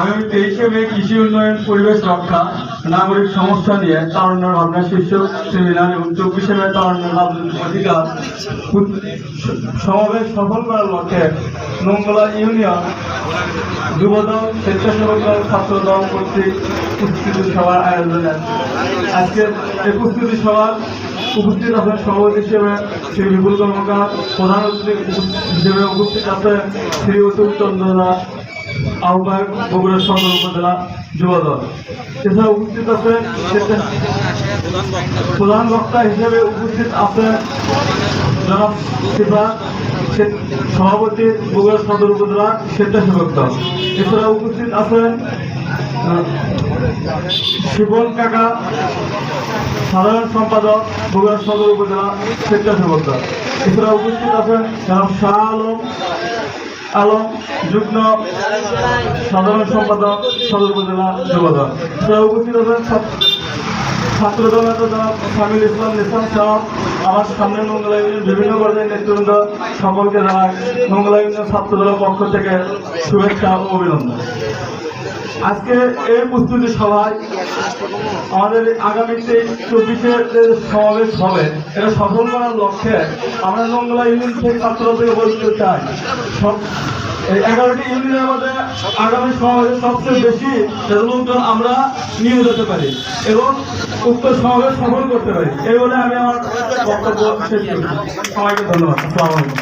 আগামী 23শে মে কৃষি উন্নয়ন পরিবেশ রক্ষা নাগরিক সমস্যা নিয়ে তারুণ্যের ভাবনা শীর্ষক সেমিনার এবং 24শে মে তারুণ্যের রাজনৈতিক অধিকার সমাবেশ সফল করার লক্ষ্যে মঙ্গলা ইউনিয়ন যুবদল, স্বেচ্ছাসেবক দল, ছাত্রদল কর্তৃক প্রস্তুতি সভার আয়োজনে আজকে এই প্রস্তুতি সভার উপস্থিত আছেন সভাপতি হিসেবে শ্রী বিপুল কর্মকার, প্রধান অতিথি হিসেবে উপস্থিত আছে শ্রী অতুল চন্দ্র দাস, আহ্বায়ক বগুড়া সদর উপজেলা যুবদল। এছাড়া উপস্থিত আছে প্রধান বক্তা হিসেবে উপস্থিত আছে জনাব সিফাত, সভাপতি বগুড়া সদর উপজেলা স্বেচ্ছাসেবক দল। এছাড়া উপস্থিত আছেন শিবন কাকা, সাধারণ সম্পাদক বগুড়া সদর উপজেলা স্বেচ্ছাসেবক দল। এছাড়া উপস্থিত আছেন জনাব শাহ আলম, যুগ্ম সাধারণ সম্পাদক সদর উপজেলা যুবদল। এছাড়া উপস্থিত আছেন ছাত্রদল নেতা জনাব সামিল ইসলাম নিসাম সাহেব। আমার সামনে মঙ্গলা ইউনিয়ন বিভিন্ন পর্যায়ের নেতৃবৃন্দ সকলকে জানাই মঙ্গলা ইউনিয়ন ছাত্রদলের পক্ষ থেকে শুভেচ্ছা ও অভিনন্দন। আজকে এই প্রস্তুতি সভায় আমাদের আগামী 24শে সমাবেশ হবে, এটা সফল করার লক্ষ্যে আমরা মঙ্গলা ইউনিয়ন থেকে ছাত্রদল থেকে বলতে চাই এই 11টি ইউনিয়নের মধ্যে আগামী সমাবেশে সবচেয়ে বেশি লোকজন আমরা নিয়ে যেতে পারি এবং উক্ত সমাবেশ সফল করতে পারি। এই বলে আমি আমার বক্তব্য শেষ করছি। সবাইকে ধন্যবাদ। আসসালামু আলাইকুম।